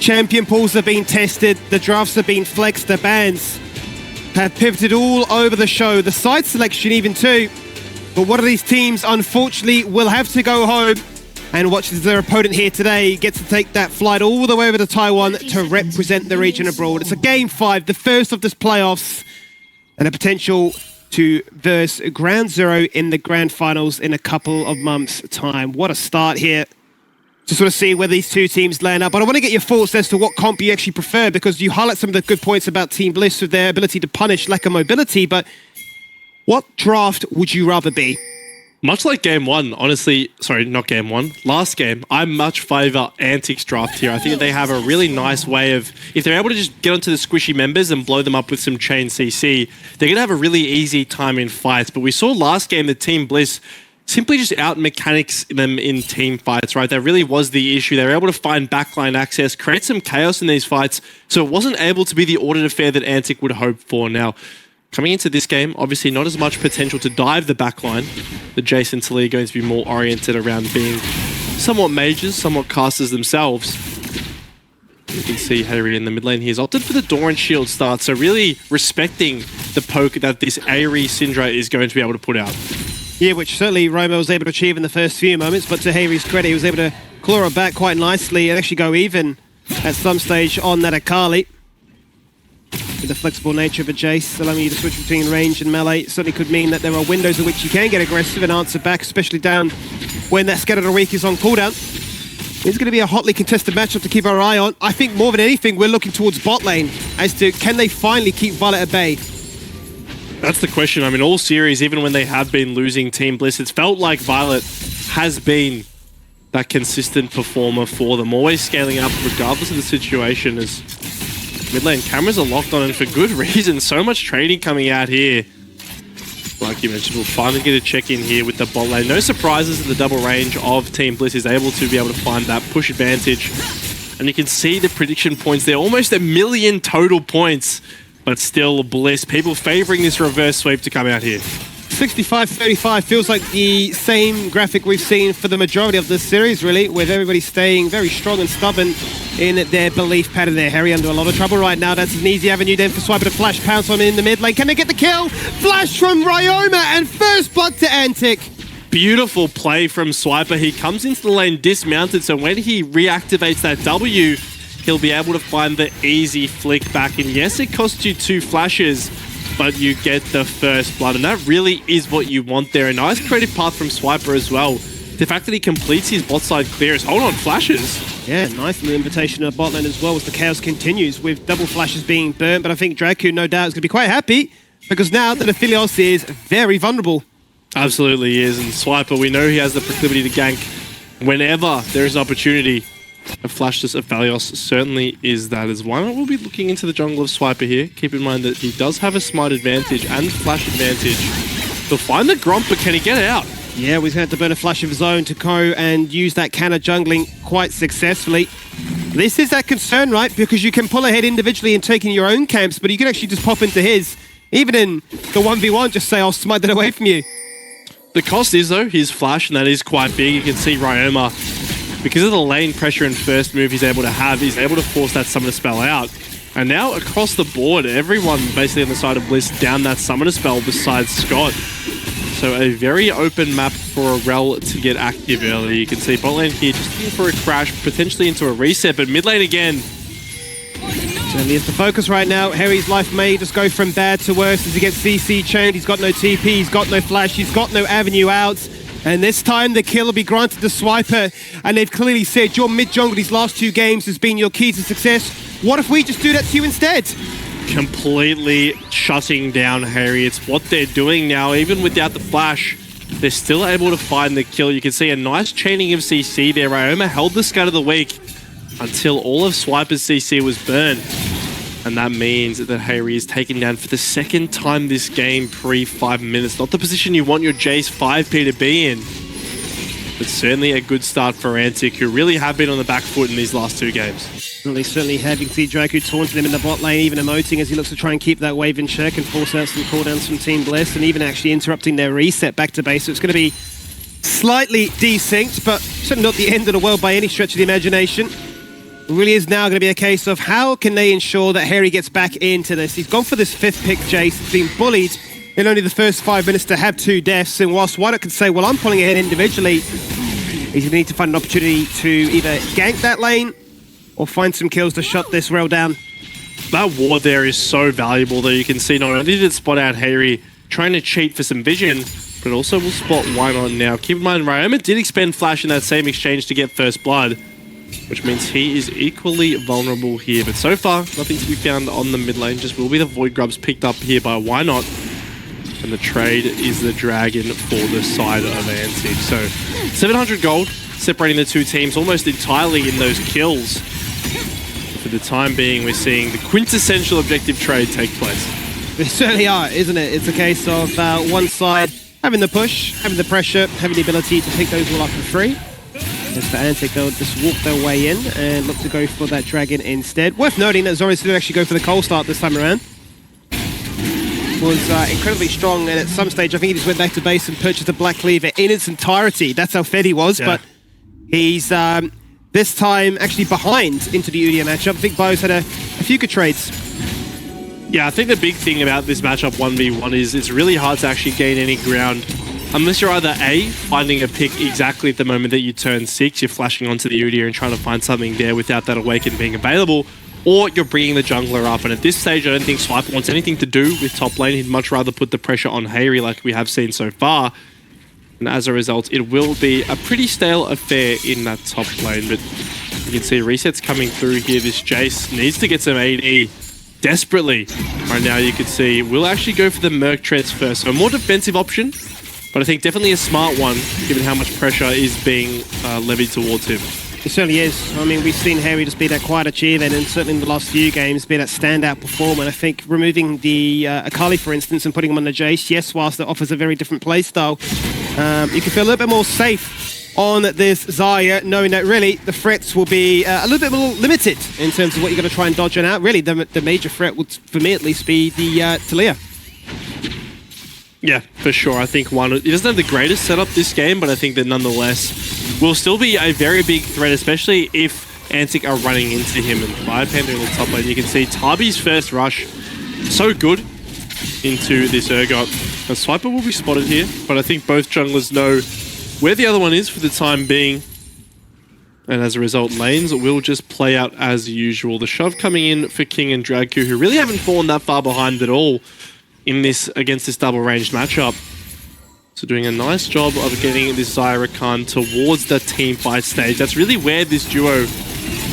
champion pools have been tested, the drafts have been flexed, the bans have pivoted all over the show, the side selection even too. But one of these teams, unfortunately, will have to go home and watch as their opponent here today gets to take that flight all the way over to Taiwan to represent the region abroad. It's a Game 5, the first of this playoffs, and a potential to verse Ground Zero in the Grand Finals in a couple of months' time. What a start here to sort of see where these two teams land up. But I want to get your thoughts as to what comp you actually prefer, because you highlight some of the good points about Team Bliss with their ability to punish lack of mobility, but what draft would you rather be? Much like game one, honestly, sorry, not game one, last game, I much favor Antic's draft here. I think that they have a really nice way of, if they're able to just get onto the squishy members and blow them up with some chain CC, they're going to have a really easy time in fights. But we saw last game that Team Bliss simply just out-mechanics them in team fights, right? That really was the issue. They were able to find backline access, create some chaos in these fights, so it wasn't able to be the ordered affair that Antic would hope for. Now, coming into this game, obviously not as much potential to dive the backline. The Jace and Talia are going to be more oriented around being somewhat mages, somewhat casters themselves. You can see Harry in the mid lane here has opted for the Door and Shield start, so really respecting the poke that this Aerie Syndra is going to be able to put out. Yeah, which certainly Romo was able to achieve in the first few moments, but to Harry's credit, he was able to claw her back quite nicely and actually go even at some stage on that Akali. With the flexible nature of a Jace, allowing you to switch between range and melee, certainly could mean that there are windows in which you can get aggressive and answer back, especially down when that Scattered Awake is on cooldown. It's going to be a hotly contested matchup to keep our eye on. I think more than anything, we're looking towards bot lane as to can they finally keep Violet at bay? That's the question. I mean, all series, even when they have been losing Team Bliss, it's felt like Violet has been that consistent performer for them, always scaling up regardless of the situation, as mid lane cameras are locked on and for good reason. So much trading coming out here. Like you mentioned, we'll finally get a check in here with the bot lane. No surprises that the double range of Team Bliss is able to be able to find that push advantage. And you can see the prediction points. They're almost 1 million total points. But still, Bliss, people favoring this reverse sweep to come out here. 65-35 feels like the same graphic we've seen for the majority of this series, really, with everybody staying very strong and stubborn in their belief pattern there. Harry under a lot of trouble right now. That's an easy avenue then for Swiper to flash pounce on in the mid lane. Can they get the kill? Flash from Ryoma and first blood to Antic. Beautiful play from Swiper. He comes into the lane dismounted, so when he reactivates that W, he'll be able to find the easy flick back. And yes, it costs you 2 flashes, but you get the first blood. And that really is what you want there. A nice creative path from Swiper as well. The fact that he completes his bot side clears. Hold on, flashes. Yeah, nice little invitation to bot lane as well as the chaos continues with double flashes being burnt. But I think Draku, no doubt, is going to be quite happy because now that Aphelios is very vulnerable. Absolutely is. And Swiper, we know he has the proclivity to gank whenever there is an opportunity. A flashless Aphelios certainly is that as well. We'll be looking into the jungle of Swiper here. Keep in mind that he does have a smite advantage and flash advantage. He'll find the Gromp, but can he get out? Yeah, we're going to have to burn a flash of his own to go and use that canna jungling quite successfully. This is that concern, right? Because you can pull ahead individually in taking your own camps, but you can actually just pop into his. Even in the 1v1, just say, I'll smite that away from you. The cost is, though, his flash, and that is quite big. You can see Ryoma, because of the lane pressure and first move he's able to have, he's able to force that summoner spell out. And now across the board, everyone basically on the side of Bliss down that summoner spell besides Scott. So a very open map for a Rel to get active early. You can see bot lane here just looking for a crash, potentially into a reset, but mid lane again. Certainly is the focus right now. Harry's life may just go from bad to worse as he gets CC chained. He's got no TP, he's got no flash, he's got no avenue out. And this time the kill will be granted to Swiper. And they've clearly said your mid-jungle these last 2 games has been your key to success. What if we just do that to you instead? Completely shutting down Harry. It's what they're doing now. Even without the flash, they're still able to find the kill. You can see a nice chaining of CC there. Ryoma held the Scat of the Week until all of Swiper's CC was burned. And that means that Harry is taken down for the 2nd time this game pre-5 minutes. Not the position you want your Jace 5P to be in. But certainly a good start for Antic, who really have been on the back foot in these last 2 games. Well, they certainly have. You can see Draku taunting him in the bot lane, even emoting as he looks to try and keep that wave in check and force out some cooldowns from Team Bliss, and even actually interrupting their reset back to base. So it's going to be slightly desynced, but certainly not the end of the world by any stretch of the imagination. It really is now going to be a case of how can they ensure that Harry gets back into this. He's gone for this 5th pick, Jace. He's been bullied in only the first 5 minutes to have 2 deaths. And whilst White can say, well, I'm pulling ahead individually, he's going to need to find an opportunity to either gank that lane or find some kills to shut this rail down. That ward there is so valuable that you can see not only did it spot out Harry trying to cheat for some vision, but also will spot White on now. Keep in mind, Ryoma did expend Flash in that same exchange to get first blood, which means he is equally vulnerable here. But so far, nothing to be found on the mid lane. Just will be the Void Grubs picked up here by Why Not. And the trade is the Dragon for the side of ANC. So 700 gold, separating the two teams almost entirely in those kills. For the time being, we're seeing the quintessential objective trade take place. They certainly are, isn't it? It's a case of one side having the push, having the pressure, having the ability to pick those all up for free. As for Antic, they'll just walk their way in and look to go for that Dragon instead. Worth noting that Zoris did actually go for the cold start this time around. Was incredibly strong, and at some stage I think he just went back to base and purchased a Black Cleaver in its entirety. That's how fed he was, but he's this time actually behind into the Udia matchup. I think Bio's had a few good trades. Yeah, I think the big thing about this matchup 1v1 is it's really hard to actually gain any ground unless you're either A, finding a pick exactly at the moment that you turn 6, you're flashing onto the Udia and trying to find something there without that Awaken being available, or you're bringing the jungler up. And at this stage, I don't think Swiper wants anything to do with top lane. He'd much rather put the pressure on Harry like we have seen so far. And as a result, it will be a pretty stale affair in that top lane. But you can see resets coming through here. This Jace needs to get some AD desperately. Right now, you can see we'll actually go for the Merc Treads first. So a more defensive option, but I think definitely a smart one, given how much pressure is being levied towards him. It certainly is. I mean, we've seen Harry just be that quiet achiever, and certainly in the last few games, be that standout performer. And I think removing the Akali, for instance, and putting him on the Jace, yes, whilst it offers a very different playstyle, you can feel a little bit more safe on this Zarya, knowing that really the threats will be a little bit more limited in terms of what you're going to try and dodge and out. Really, the major threat would, for me at least, be the Talia. Yeah, for sure. I think he doesn't have the greatest setup this game, but I think that nonetheless will still be a very big threat, especially if Antic are running into him. And Fire Panda in the top lane, you can see Tabi's first rush, so good into this Urgot. A Swiper will be spotted here, but I think both junglers know where the other one is for the time being. And as a result, lanes will just play out as usual. The shove coming in for King and Dragku, who really haven't fallen that far behind at all in this against this double-ranged matchup. So doing a nice job of getting this Zyra Khan towards the team fight stage. That's really where this duo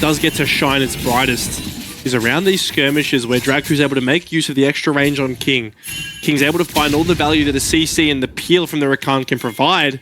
does get to shine its brightest, is around these skirmishes where Dragku's able to make use of the extra range on King. King's able to find all the value that a CC and the peel from the Rakan can provide,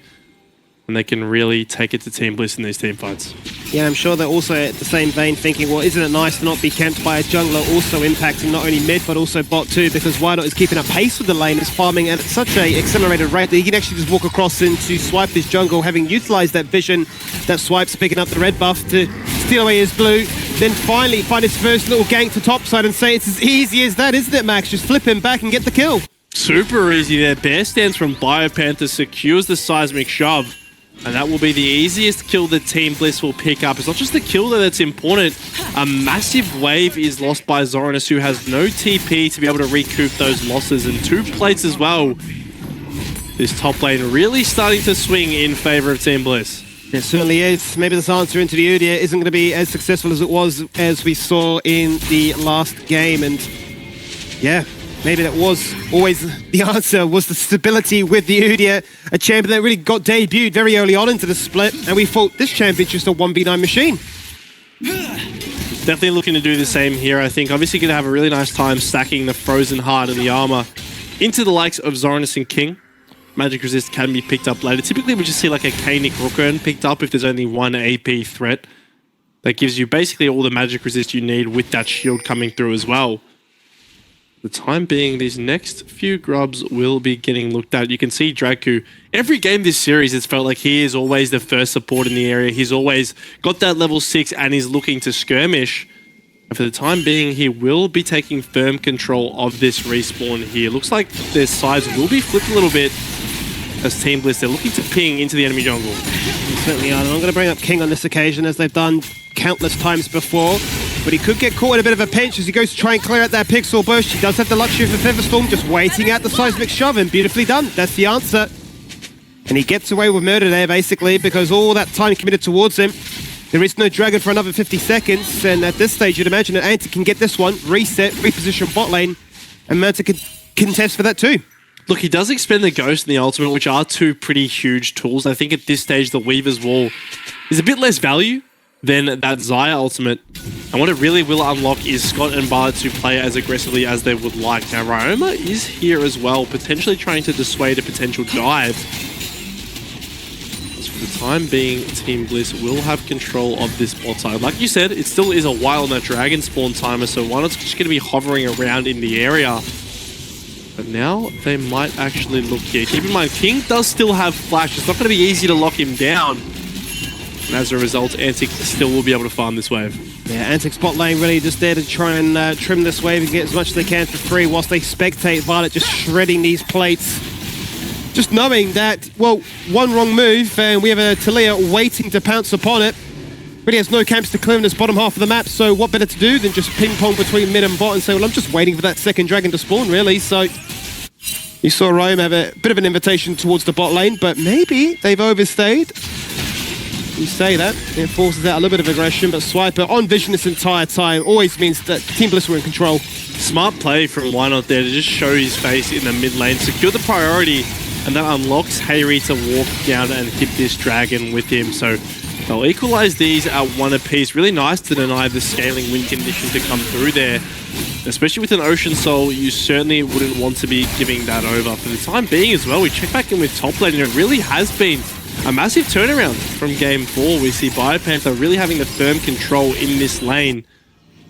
and they can really take it to Team Bliss in these team fights. Yeah, I'm sure they're also at the same vein thinking, well, isn't it nice to not be camped by a jungler, also impacting not only mid but also bot too, because Wydot is keeping a pace with the lane, is farming at such a accelerated rate that he can actually just walk across into swipe this jungle, having utilized that vision that Swipe's picking up the red buff to steal away his blue, then finally find his first little gank to topside and say it's as easy as that, isn't it, Max? Just flip him back and get the kill. Super easy there. Bear stance from Biopanther secures the seismic shove. And that will be the easiest kill that Team Bliss will pick up. It's not just the kill though that's important. A massive wave is lost by Zoranus, who has no TP to be able to recoup those losses, and 2 plates as well. This top lane really starting to swing in favor of Team Bliss. It certainly is. Maybe this answer into the Udia isn't going to be as successful as it was as we saw in the last game. And yeah, maybe that was always the answer, was the stability with the Udia, a champion that really got debuted very early on into the split, and we thought this champion's just a 1v9 machine. Definitely looking to do the same here, I think. Obviously going to have a really nice time stacking the Frozen Heart and the armor into the likes of Zoranus and King. Magic Resist can be picked up later. Typically we just see like a K-Nick Rookern picked up if there's only one AP threat. That gives you basically all the Magic Resist you need with that shield coming through as well. The time being, these next few grubs will be getting looked at. You can see Dragku, every game this series, it's felt like he is always the first support in the area. He's always got that level 6 and he's looking to skirmish. And for the time being, he will be taking firm control of this respawn here. Looks like their sides will be flipped a little bit as Team Bliss, they're looking to ping into the enemy jungle. Certainly are. And I'm going to bring up King on this occasion, as they've done countless times before. But he could get caught in a bit of a pinch as he goes to try and clear out that Pixel Bush. He does have the luxury of a Feather Storm, just waiting out the Seismic Shove, and beautifully done. That's the answer. And he gets away with murder there, basically, because all that time committed towards him. There is no Dragon for another 50 seconds, and at this stage, you'd imagine that ANC can get this one, reset, reposition bot lane, and Manta could contest for that too. Look, he does expend the Ghost and the Ultimate, which are two pretty huge tools. I think at this stage, the Weaver's Wall is a bit less value than that Xayah Ultimate. And what it really will unlock is Scott and Bard to play as aggressively as they would like. Now, Ryoma is here as well, potentially trying to dissuade a potential dive. As for the time being, Team Bliss will have control of this bot side. Like you said, it still is a while on that Dragon spawn timer, so one is just going to be hovering around in the area. But now they might actually look here. Keep in mind, King does still have Flash. It's not going to be easy to lock him down. And as a result, Antic still will be able to farm this wave. Yeah, Antic's bot lane really just there to try and trim this wave and get as much as they can for free, whilst they spectate Violet just shredding these plates. Just knowing that, well, one wrong move and we have a Talia waiting to pounce upon it. Really has no camps to clear in this bottom half of the map, so what better to do than just ping-pong between mid and bot and say, well, I'm just waiting for that second dragon to spawn, really. So you saw Rome have a bit of an invitation towards the bot lane, but maybe they've overstayed. You say that, it forces out a little bit of aggression, but Swiper on vision this entire time always means that Team Bliss were in control. Smart play from Why Not there to just show his face in the mid lane, secure the priority, and that unlocks Hayri to walk down and hit this dragon with him. So they'll equalize these at one apiece. Really nice to deny the scaling win condition to come through there. Especially with an Ocean Soul, you certainly wouldn't want to be giving that over. For the time being as well, we check back in with top lane, and it really has been a massive turnaround from Game 4. We see Biopanther really having the firm control in this lane,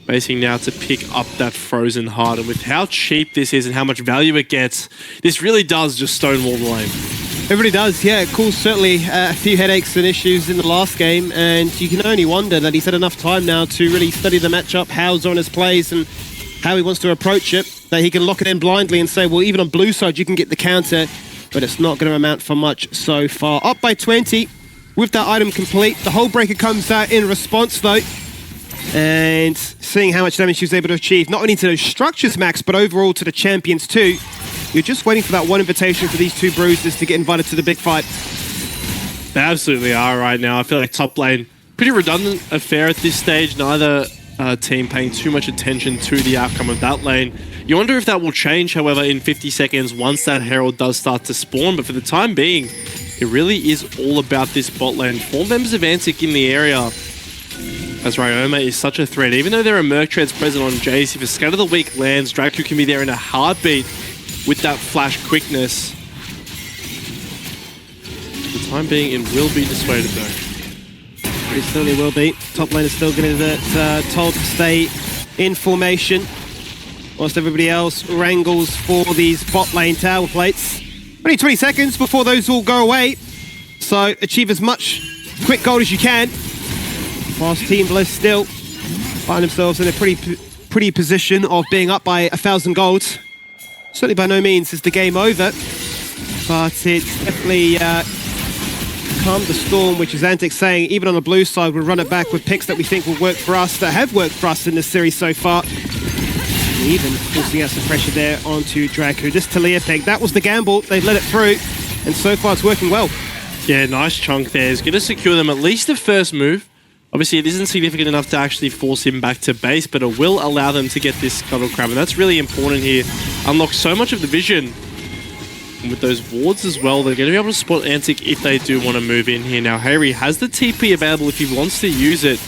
basing now to pick up that Frozen Heart. And with how cheap this is and how much value it gets, this really does just stonewall the lane. It really does, yeah. It caused certainly a few headaches and issues in the last game, and you can only wonder that he's had enough time now to really study the matchup, how Zonas plays and how he wants to approach it, that he can lock it in blindly and say, well, even on blue side you can get the counter, but it's not going to amount for much so far. Up by 20 with that item complete. The Hull Breaker comes out in response though, and seeing how much damage she was able to achieve, not only to those structures max, but overall to the champions too. You're just waiting for that one invitation for these two bruises to get invited to the big fight. They absolutely are right now. I feel like top lane, pretty redundant affair at this stage. Neither team paying too much attention to the outcome of that lane. You wonder if that will change, however, in 50 seconds once that Herald does start to spawn. But for the time being, it really is all about this bot lane. 4 members of Antic in the area, as Ryoma is such a threat. Even though there are Merc Treads present on Jace, if a Scatter the Weak lands, Draku can be there in a heartbeat with that flash quickness. For the time being, it will be dissuaded though. It certainly will be. Top lane is still going to get told to stay in formation, whilst everybody else wrangles for these bot lane tower plates. Only 20 seconds before those all go away, so achieve as much quick gold as you can. Whilst Team Bliss still find themselves in a pretty position of being up by 1,000 golds. Certainly by no means is the game over, but it's definitely calmed the storm, which is Antic saying, even on the blue side, we'll run it back with picks that we think will work for us, that have worked for us in this series so far. And even forcing out some pressure there onto Draku. This Talia pick, that was the gamble, they've let it through, and so far it's working well. Yeah, nice chunk there. It's going to secure them at least the first move. Obviously, it isn't significant enough to actually force him back to base, but it will allow them to get this Scuttle Crab, and that's really important here. Unlock so much of the vision. And with those wards as well, they're going to be able to spot Antic if they do want to move in here. Now, Hayri has the TP available if he wants to use it.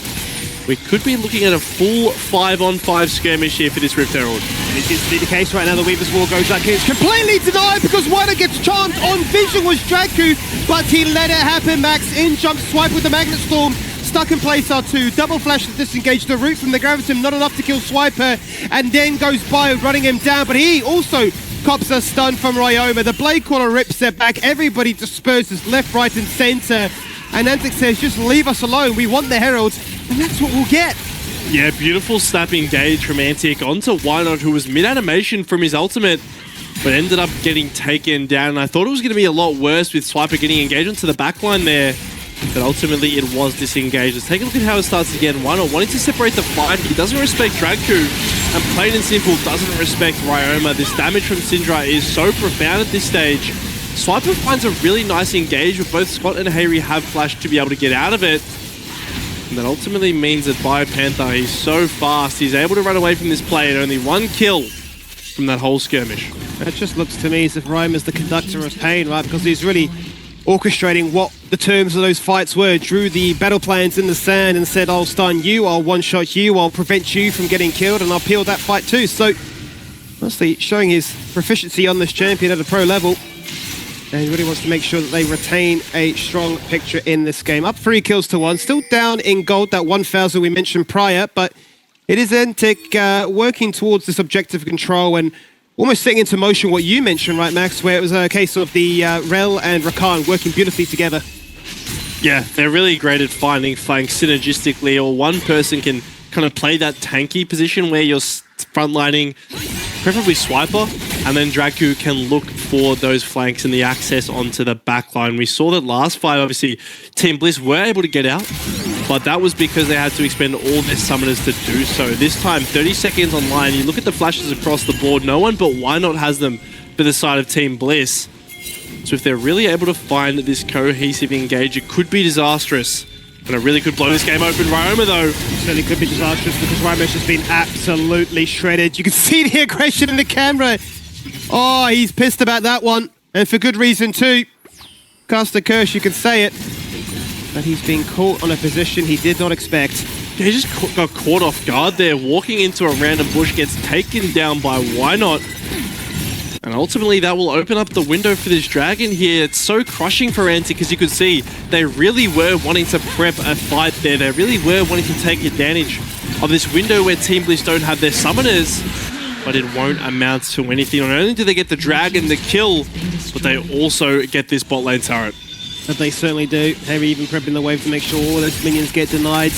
We could be looking at a full 5-on-5 skirmish here for this Rift Herald. It seems to be the case right now. The Weaver's Wall goes back. It's completely denied because Wider gets charmed on vision was Draku, but he let it happen. Max in jump swipe with the Magnet Storm. Stuck in place are 2. Double flash to disengage the root from the Gravitum. Not enough to kill Swiper, and then goes by running him down. But he also cops a stun from Ryoma. The Blade Caller rips it back. Everybody disperses left, right, and center. And Antic says, just leave us alone. We want the Heralds, and that's what we'll get. Yeah, beautiful snapping gauge from Antic onto Why Not, who was mid-animation from his ultimate, but ended up getting taken down. And I thought it was going to be a lot worse with Swiper getting engaged into the backline there. but ultimately it was disengaged. Let's take a look at how it starts again. Wino wanting to separate the fight. He doesn't respect Dragku, and plain and simple doesn't respect Ryoma. This damage from Syndra is so profound at this stage. Swiper finds a really nice engage, but both Scott and Hayri have flash to be able to get out of it. And that ultimately means that BioPanther, he's so fast, he's able to run away from this play and only 1 kill from that whole skirmish. It just looks to me as if Ryma's the conductor of pain, right? Because he's really orchestrating what the terms of those fights were, drew the battle plans in the sand and said, I'll stun you, I'll one-shot you, I'll prevent you from getting killed, and I'll peel that fight too. So, honestly, showing his proficiency on this champion at a pro level. And he really wants to make sure that they retain a strong picture in this game. Up 3 kills to 1, still down in gold, that 1,000 we mentioned prior, but it is Entic working towards this objective control and almost setting into motion what you mentioned, right, Max, where it was a case of the Rel and Rakan working beautifully together. Yeah, they're really great at finding flanks synergistically, or one person can kind of play that tanky position where you're frontlining, preferably Swiper, and then Dragku can look for those flanks and the access onto the backline. We saw that last fight, obviously, Team Bliss were able to get out, but that was because they had to expend all their summoners to do so. This time, 30 seconds online, you look at the flashes across the board, no one but Why Not has them for the side of Team Bliss. So if they're really able to find this cohesive engage, it could be disastrous. And it really could blow this game open. Ryoma, though. Certainly could be disastrous because Ryma's just been absolutely shredded. You can see the aggression in the camera. Oh, he's pissed about that one. And for good reason, too. Cast a curse, you can say it. But he's been caught on a position he did not expect. He just got caught off guard there. Walking into a random bush, gets taken down by Why Not. And ultimately, that will open up the window for this dragon here. It's so crushing for Antic, because you could see they really were wanting to prep a fight there. They really were wanting to take advantage of this window where Team Bliss don't have their summoners. But it won't amount to anything. Not only do they get the dragon, the kill, but they also get this bot lane turret. But they certainly do. They're even prepping the wave to make sure all those minions get denied.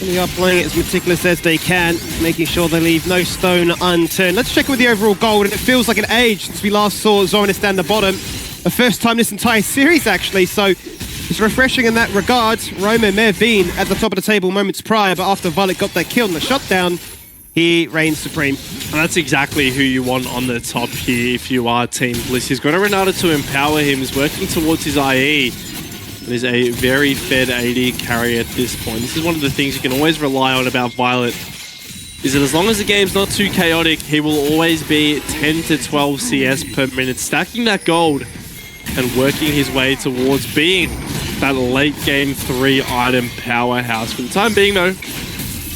And they are playing it as meticulous as they can, making sure they leave no stone unturned. Let's check with the overall gold, and it feels like an age since we last saw Zoranus down the bottom. The first time this entire series, actually, so it's refreshing in that regard. Roman may have been at the top of the table moments prior, but after Violet got that kill and the shutdown, he reigns supreme. And that's exactly who you want on the top here if you are Team Bliss. He's got a Renata to empower him. He's working towards his IE. And is a very fed AD carry at this point. This is one of the things you can always rely on about Violet, is that as long as the game's not too chaotic, he will always be 10 to 12 CS per minute, stacking that gold and working his way towards being that late game 3 item powerhouse. For the time being, though,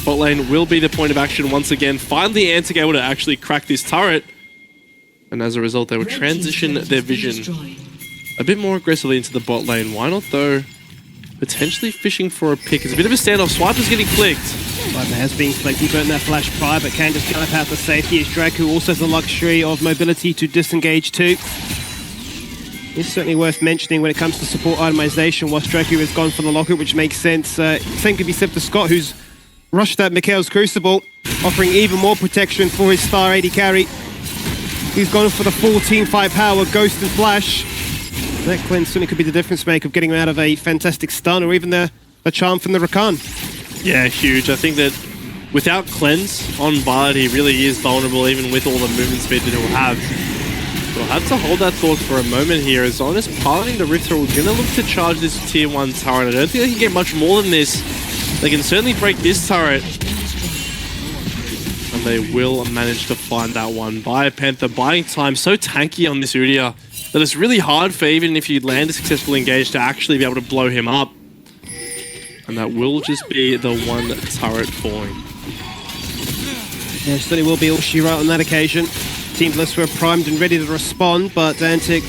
bot lane will be the point of action once again. Finally, Antic able to actually crack this turret, and as a result, they will transition their vision a bit more aggressively into the bot lane. Why not, though? Potentially fishing for a pick. It's a bit of a standoff. Swiper's getting flicked. Swiper has been flicked. He burnt that flash prior, but can just gallop out for safety. As Dragku also has the luxury of mobility to disengage too. It's certainly worth mentioning when it comes to support itemization. Whilst Dragku has gone for the locket, which makes sense. Same could be said for Scott, who's rushed at Mikhail's Crucible, offering even more protection for his star AD carry. He's gone for the full team fight power, Ghost and Flash. That cleanse certainly could be the difference maker of getting him out of a fantastic stun, or even the charm from the Rakan. Yeah, huge. I think that without cleanse on Violet, he really is vulnerable, even with all the movement speed that he'll have. But I'll have to hold that thought for a moment here, as Honest piloting the Rift Herald, going to look to charge this tier 1 turret. I don't think they can get much more than this. They can certainly break this turret, and they will manage to find that one. BioPanther buying time, so tanky on this Udyr that it's really hard for, even if you land a successful engage, to actually be able to blow him up. And that will just be the one turret falling. Yeah, certainly will be all she wrote on that occasion. Team Bliss were primed and ready to respond, but Antic,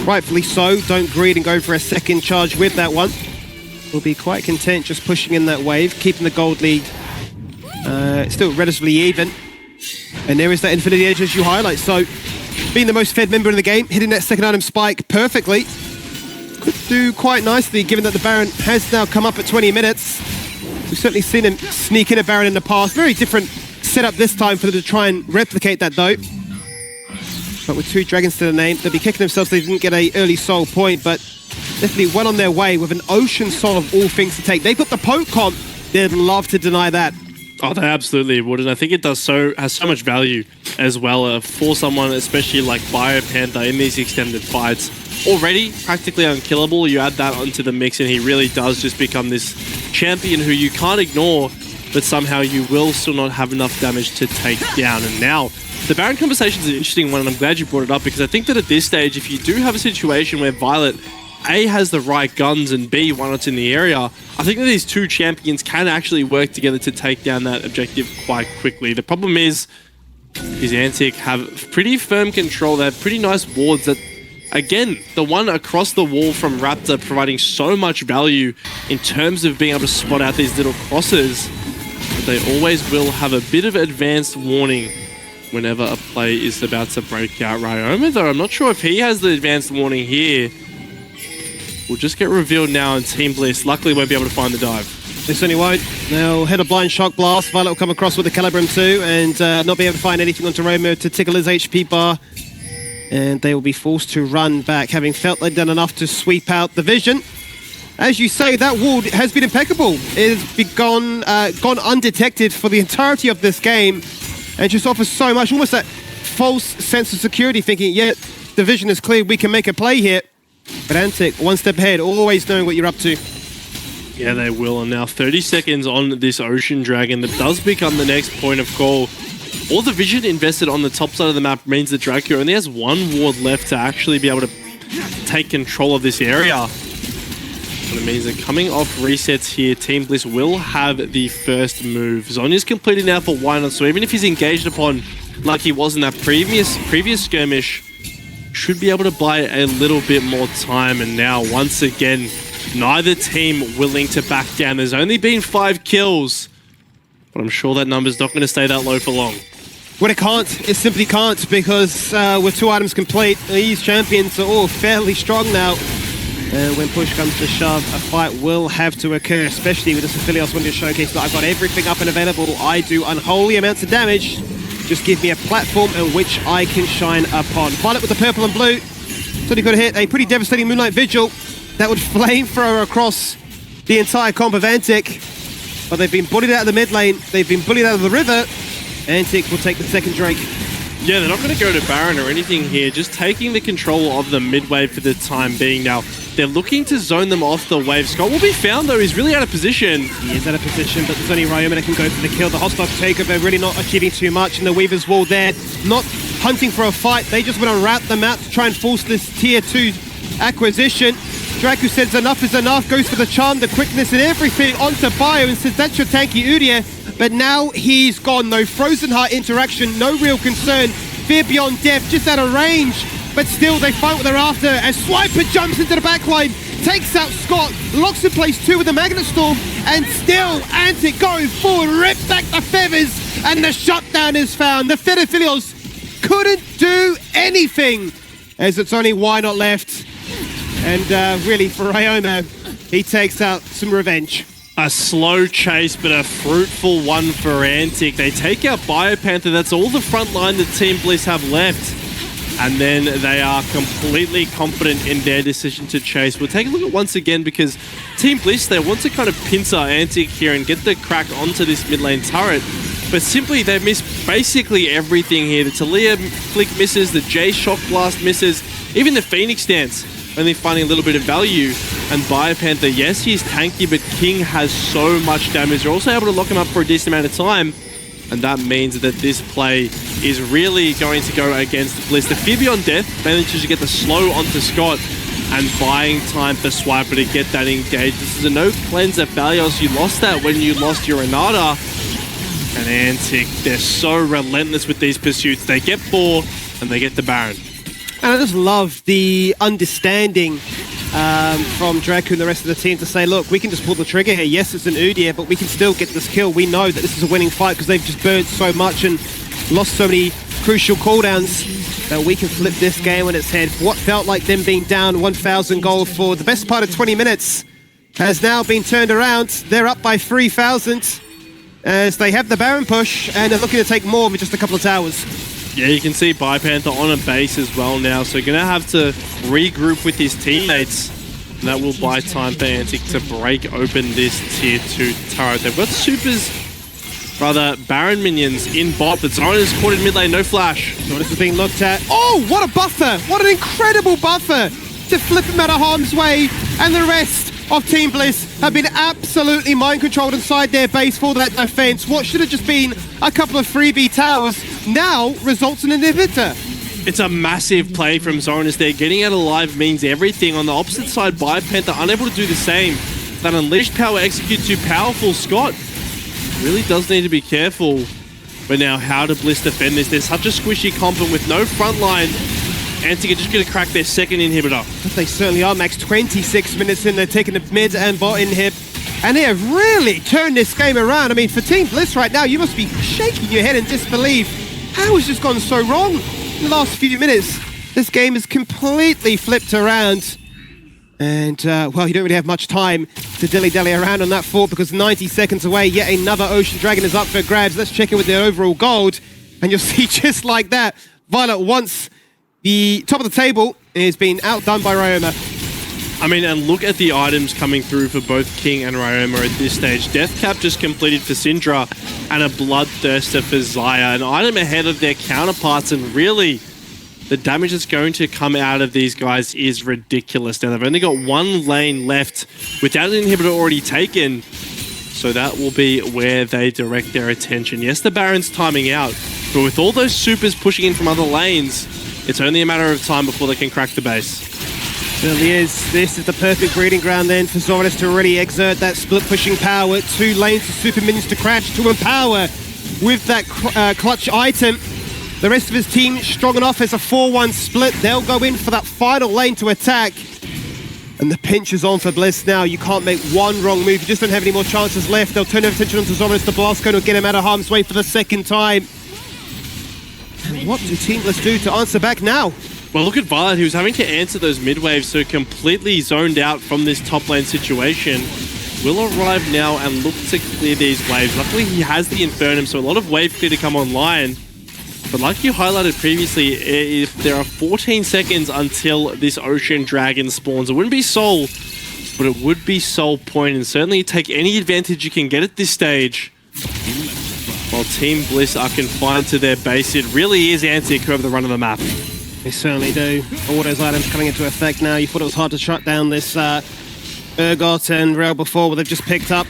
rightfully so, don't greed and go for a second charge with that one. Will be quite content just pushing in that wave, keeping the gold lead still relatively even. And there is that Infinity Edge as you highlight, so being the most fed member in the game, hitting that second item spike perfectly. Could do quite nicely, given that the Baron has now come up at 20 minutes. We've certainly seen him sneak in a Baron in the past. Very different setup this time for them to try and replicate that, though. But with 2 dragons to the name, they'll be kicking themselves they didn't get an early soul point, but definitely well on their way with an ocean soul of all things to take. They put the poke comp, they'd love to deny that. Oh, they absolutely would, and I think it has so much value as well for someone, especially like BioPanther in these extended fights. Already practically unkillable, you add that onto the mix and he really does just become this champion who you can't ignore, but somehow you will still not have enough damage to take down. And now, the Baron conversation is an interesting one, and I'm glad you brought it up, because I think that at this stage, if you do have a situation where Violet A has the right guns and B, why not in the area, I think that these two champions can actually work together to take down that objective quite quickly. The problem is ANC have pretty firm control. They have pretty nice wards that, again, the one across the wall from Raptor providing so much value in terms of being able to spot out these little crosses, but they always will have a bit of advanced warning whenever a play is about to break out. Ryoma, though, I'm not sure if he has the advanced warning here. Will just get revealed now, and Team Bliss luckily won't be able to find the dive. They certainly won't. They'll hit a blind shock blast. Violet will come across with the Calibrum too, and not be able to find anything onto Romeo to tickle his HP bar. And they will be forced to run back, having felt they'd done enough to sweep out the vision. As you say, that ward has been impeccable. It has gone undetected for the entirety of this game, and just offers so much, almost that false sense of security, thinking, yeah, the vision is clear, we can make a play here. But Antic, one step ahead, always knowing what you're up to. Yeah, they will. And now 30 seconds on this Ocean Dragon that does become the next point of call. All the vision invested on the top side of the map means that Draco only has one ward left to actually be able to take control of this area. And it means that coming off resets here, Team Bliss will have the first move. Zonya's completed now for Why Not, so even if he's engaged upon like he was in that previous skirmish, should be able to buy a little bit more time. And now, once again, neither team willing to back down. There's only been 5 kills, but I'm sure that number's not going to stay that low for long. Well, it can't. It simply can't, because with 2 items complete, these champions are all fairly strong now. When push comes to shove, a fight will have to occur, especially with this Aphelios wanting to showcase that I've got everything up and available. I do unholy amounts of damage. Just give me a platform in which I can shine upon. Violet with the purple and blue. Certainly could hit a pretty devastating Moonlight Vigil that would flamethrower across the entire comp of Antic. But they've been bullied out of the mid lane. They've been bullied out of the river. Antic will take the second Drake. Yeah, they're not going to go to Baron or anything here. Just taking the control of the mid wave for the time being. Now, they're looking to zone them off the wave. Scott will be found, though. He's really out of position. He is out of position, but there's only Ryoma that can go for the kill. The hostile takeover really not achieving too much, and the Weaver's Wall there, not hunting for a fight. They just want to rout them out to try and force this tier 2 acquisition. Dracu says enough is enough, goes for the charm, the quickness and everything onto Bio and says that's your tanky Udyr. But now he's gone. No Frozen Heart interaction, no real concern. Fear beyond death, just out of range. But still, they fight what they're after as Swiper jumps into the backline, takes out Scott, locks in place 2 with the Magnet Storm, and still Antic going forward, rips back the feathers, and the shutdown is found. The Aphelios couldn't do anything, as it's only Why Not left. And really, for Ryoma, he takes out some revenge. A slow chase, but a fruitful one for Antic. They take out BioPanther. That's all the front line that Team Bliss have left. And then they are completely confident in their decision to chase. We'll take a look at once again, because Team Bliss, they want to kind of pincer Antic here and get the crack onto this mid lane turret. But simply, they miss basically everything here. The Talia flick misses, the J Shock Blast misses, even the Phoenix Dance only finding a little bit of value. And BioPanther, yes, he's tanky, but King has so much damage. They're also able to lock him up for a decent amount of time. And that means that this play is really going to go against Bliss. The Fear Beyond Death manages to get the slow onto Scott and buying time for Swiper to get that engaged. This is a no cleanser Aphelios. You lost that when you lost your Renata. And Antic, they're so relentless with these pursuits. They get 4 and they get the Baron. And I just love the understanding from Draco and the rest of the team to say, look, we can just pull the trigger here. Yes, it's an Udyr, but we can still get this kill. We know that this is a winning fight because they've just burned so much and lost so many crucial cooldowns that we can flip this game on its head. What felt like them being down 1,000 gold for the best part of 20 minutes has now been turned around. They're up by 3,000 as they have the Baron push and they're looking to take more with just a couple of towers. Yeah, you can see BioPanther on a base as well now, so going to have to regroup with his teammates. And that will buy time for Antic to break open this tier 2 turret. They've got supers, rather Baron minions in bot, but Zoran is caught in mid lane, no flash. So this is being looked at. Oh, what a buffer! What an incredible buffer to flip him out of harm's way, and the rest of Team Bliss have been absolutely mind-controlled inside their base for that defense. What should have just been a couple of freebie towers now results in an inhibitor. It's a massive play from Zoran. They're getting out alive means everything. On the opposite side, Biopanther unable to do the same. That unleashed power execute too powerful. Scott really does need to be careful. But now, how do Bliss defend this? They're such a squishy comp, and with no front line, Antic are just going to crack their second inhibitor. But they certainly are, Max. 26 minutes in, they're taking the mid and bot inhib. And they have really turned this game around. I mean, for Team Bliss right now, you must be shaking your head in disbelief. How has this gone so wrong in the last few minutes? This game is completely flipped around. And, well, you don't really have much time to dilly-dally around on that fort because 90 seconds away, yet another Ocean Dragon is up for grabs. Let's check in with their overall gold. And you'll see just like that, Violet once the top of the table is being outdone by Ryoma. I mean, and look at the items coming through for both King and Ryoma at this stage. Death Cap just completed for Syndra and a Bloodthirster for Xayah. An item ahead of their counterparts, and really, the damage that's going to come out of these guys is ridiculous. Now, they've only got one lane left without an inhibitor already taken, so that will be where they direct their attention. Yes, the Baron's timing out, but with all those supers pushing in from other lanes, it's only a matter of time before they can crack the base. Certainly is. This is the perfect breeding ground then for Zoranis to really exert that split pushing power. 2 lanes of super minions to crash to empower with that clutch item. The rest of his team strong enough as a 4-1 split. They'll go in for that final lane to attack. And the pinch is on for Bliss now. You can't make one wrong move. You just don't have any more chances left. They'll turn their attention onto Zoranis. The blast cone will get him out of harm's way for the second time. And what do Team Bliss do to answer back now? Well, look at Violet, who's having to answer those mid waves, so completely zoned out from this top lane situation. Will arrive now and look to clear these waves. Luckily, he has the Infernum, so a lot of wave clear to come online. But like you highlighted previously, if there are 14 seconds until this Ocean Dragon spawns, it wouldn't be Soul, but it would be Soul Point, and certainly take any advantage you can get at this stage. While Team Bliss are confined to their base, it really is Antic who have the run of the map. They certainly do. All those items coming into effect now. You thought it was hard to shut down this Urgot and Rail before, but they've just picked up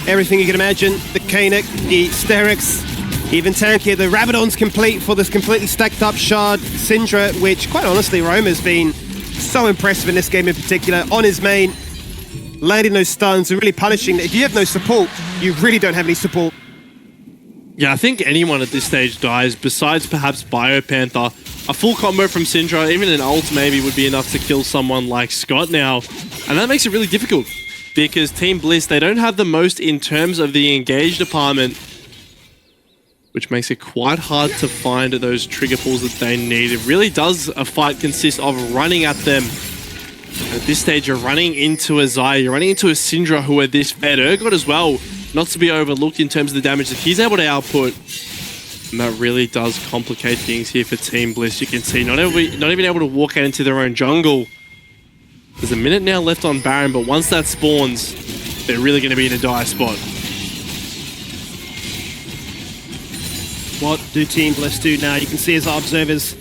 everything you can imagine. The Kanik, the Sterix, even tankier. The Rabadon's complete for this completely stacked up Shard Syndra, which quite honestly, Roma's been so impressive in this game in particular. On his main, landing those stuns and really punishing. If you have no support, you really don't have any support. Yeah, I think anyone at this stage dies, besides perhaps Biopanther. A full combo from Syndra, even an ult maybe, would be enough to kill someone like Scott now. And that makes it really difficult, because Team Bliss, they don't have the most in terms of the engage department, which makes it quite hard to find those trigger pulls that they need. It really does a fight consist of running at them. At this stage, you're running into a Xayah, you're running into a Syndra who are this fed. Urgot as well, not to be overlooked in terms of the damage that he's able to output. And that really does complicate things here for Team Bliss. You can see not even able to walk out into their own jungle. There's a minute now left on Baron, but once that spawns, they're really going to be in a dire spot. What do Team Bliss do now? You can see as our observers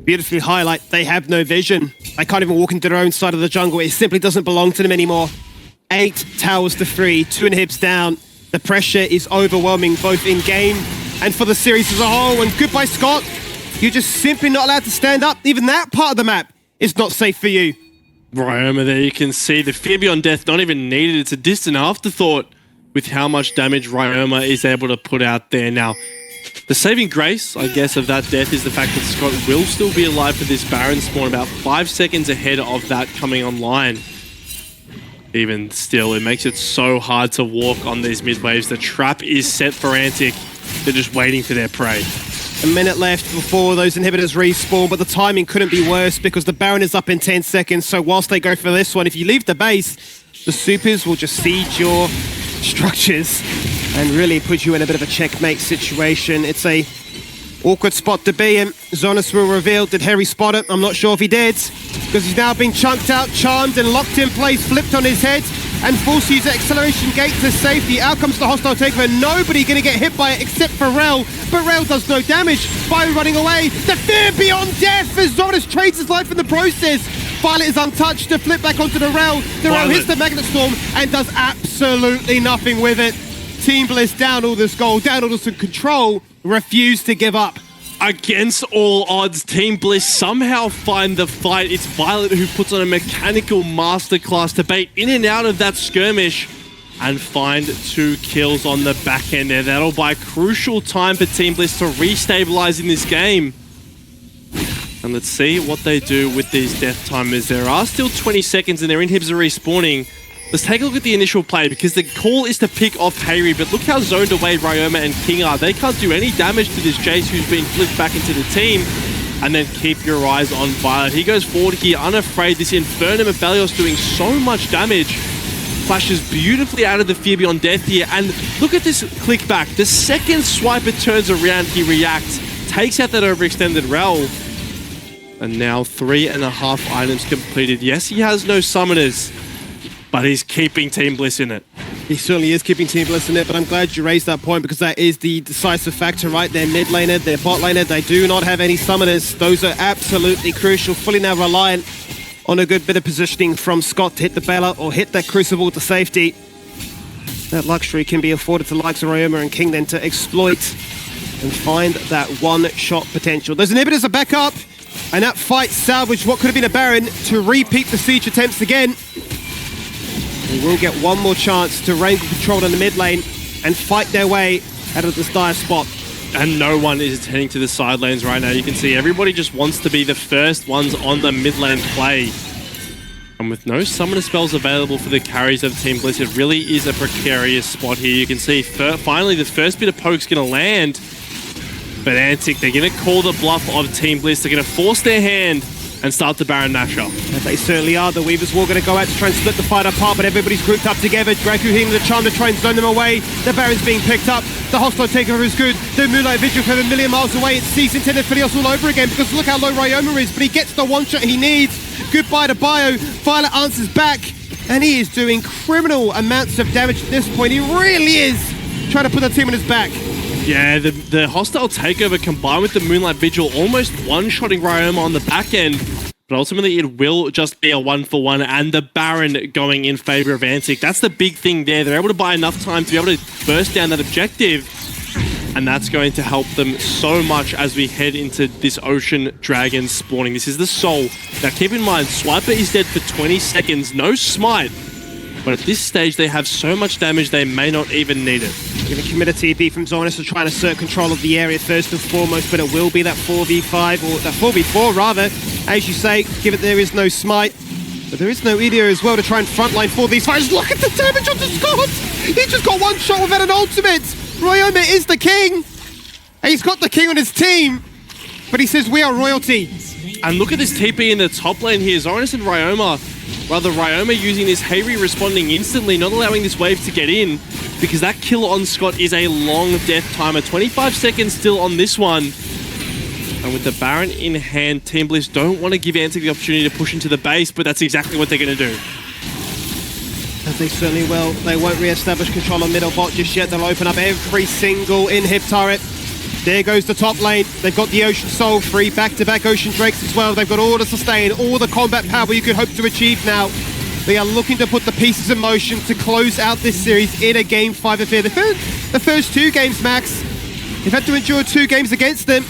beautifully highlight, they have no vision. They can't even walk into their own side of the jungle. It simply doesn't belong to them anymore. 8 towers to 3, 2 inhibs down. The pressure is overwhelming, both in game and for the series as a whole. And goodbye, Scott. You're just simply not allowed to stand up. Even that part of the map is not safe for you. Ryoma there, you can see the fear beyond death not even needed. It's a distant afterthought with how much damage Ryoma is able to put out there. Now, the saving grace, I guess, of that death is the fact that Scott will still be alive for this Baron spawn, about 5 seconds ahead of that coming online. Even still, it makes it so hard to walk on these mid waves. The trap is set for Antic. They're just waiting for their prey. A minute left before those inhibitors respawn, but the timing couldn't be worse because the Baron is up in 10 seconds. So whilst they go for this one, if you leave the base, the supers will just siege your structures and really put you in a bit of a checkmate situation. It's a awkward spot to be in. Zonas will reveal, did Harry spot it? I'm not sure if he did. because he's now being chunked out, charmed and locked in place, flipped on his head, and forced to use the acceleration gate to safety. Out comes the hostile takeover. Nobody going to get hit by it except for Rel, but Rel does no damage. Bio running away. The fear beyond death as Zoris trades his life in the process. Violet is untouched to flip back onto the Rel. The Rel hits the Magnet Storm and does absolutely nothing with it. Team Bliss down all this gold, down all this control, refuse to give up. Against all odds, Team Bliss somehow find the fight. It's Violet who puts on a mechanical masterclass to bait in and out of that skirmish and find 2 kills on the back end there. That'll buy crucial time for Team Bliss to restabilize in this game. And let's see what they do with these death timers. There are still 20 seconds and their inhibs are respawning. Let's take a look at the initial play, because the call is to pick off Hayri, but look how zoned away Ryoma and King are. They can't do any damage to this Jace who's been flipped back into the team. And then keep your eyes on Violet. He goes forward here, unafraid. This Infernum of Belios doing so much damage. Flashes beautifully out of the Fear Beyond Death here. And look at this click back. The second Swiper turns around, he reacts, takes out that overextended Rel. And now 3.5 items completed. Yes, he has no summoners, but he's keeping Team Bliss in it. He certainly is keeping Team Bliss in it, but I'm glad you raised that point, because that is the decisive factor, right? Their mid laner, their bot laner, they do not have any summoners. Those are absolutely crucial, fully now reliant on a good bit of positioning from Scott to hit the bailout or hit that Crucible to safety. That luxury can be afforded to the likes of Ryoma and King then to exploit and find that one-shot potential. Those inhibitors are back up, and that fight salvaged what could have been a Baron to repeat the siege attempts again. They will get one more chance to wrangle control in the mid lane and fight their way out of this dire spot. And no one is heading to the side lanes right now. You can see everybody just wants to be the first ones on the mid lane play. And with no summoner spells available for the carries of Team Bliss, it really is a precarious spot here. You can see finally the first bit of poke's going to land. But Antic, they're going to call the bluff of Team Bliss. They're going to force their hand and start the Baron Nashor. And they certainly are. The Weaver's War going to go out to try and split the fight apart, but everybody's grouped up together. Draku hitting the charm to try and zone them away. The Baron's being picked up. The hostile takeover is good. The Moonlight Vigil from a million miles away. It's Cease intended for Filios all over again, because look how low Ryoma is, but he gets the one shot he needs. Goodbye to Bio. Violet answers back, and he is doing criminal amounts of damage at this point. He really is trying to put the team on his back. Yeah, the hostile takeover combined with the Moonlight Vigil almost one-shotting Ryoma on the back end. But ultimately, it will just be a 1-for-1, and the Baron going in favor of Antic. That's the big thing there. They're able to buy enough time to be able to burst down that objective, and that's going to help them so much as we head into this Ocean Dragon spawning. This is the Soul. Now, keep in mind, Swiper is dead for 20 seconds. No smite. But at this stage, they have so much damage, they may not even need it. Going to commit a TP from Zonis to try and assert control of the area first and foremost, but it will be that 4v5, or that 4v4 rather. As you say, given there is no smite, but there is no Idia as well to try and frontline for these fights. Look at the damage onto Scott! He just got one shot without an ultimate! Ryoma is the king! And he's got the king on his team, but he says we are royalty. And look at this TP in the top lane here. Zonis and Ryoma. Rather, Ryoma using this Hayri responding instantly, not allowing this wave to get in, because that kill on Scott is a long death timer. 25 seconds still on this one. And with the Baron in hand, Team Bliss don't want to give Antic the opportunity to push into the base, but that's exactly what they're going to do. As they certainly will. They won't re-establish control on middle bot just yet. They'll open up every single inhib turret. There goes the top lane. They've got the Ocean Soul free, back-to-back Ocean Drakes as well. They've got all the sustain, all the combat power you could hope to achieve now. They are looking to put the pieces in motion to close out this series in a Game 5 affair. The first 2 games, Max, they've had to endure 2 games against them.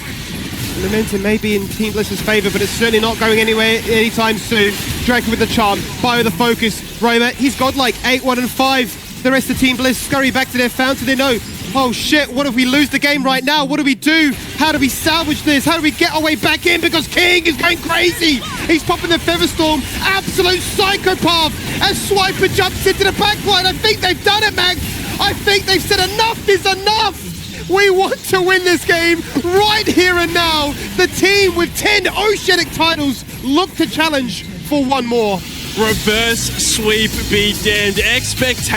The momentum may be in Team Bliss's favor, but it's certainly not going anywhere anytime soon. Draco with the charm, Bio the focus. Roma, he's got like 8-1-5. The rest of Team Bliss scurry back to their fountain. They know, oh shit, what if we lose the game right now? What do we do? How do we salvage this? How do we get our way back in? Because King is going crazy. He's popping the Featherstorm. Absolute psychopath. As Swiper jumps into the backline. I think they've done it, Max. I think they've said enough is enough. We want to win this game right here and now. The team with 10 Oceanic titles look to challenge for one more. Reverse sweep be damned. Expectations.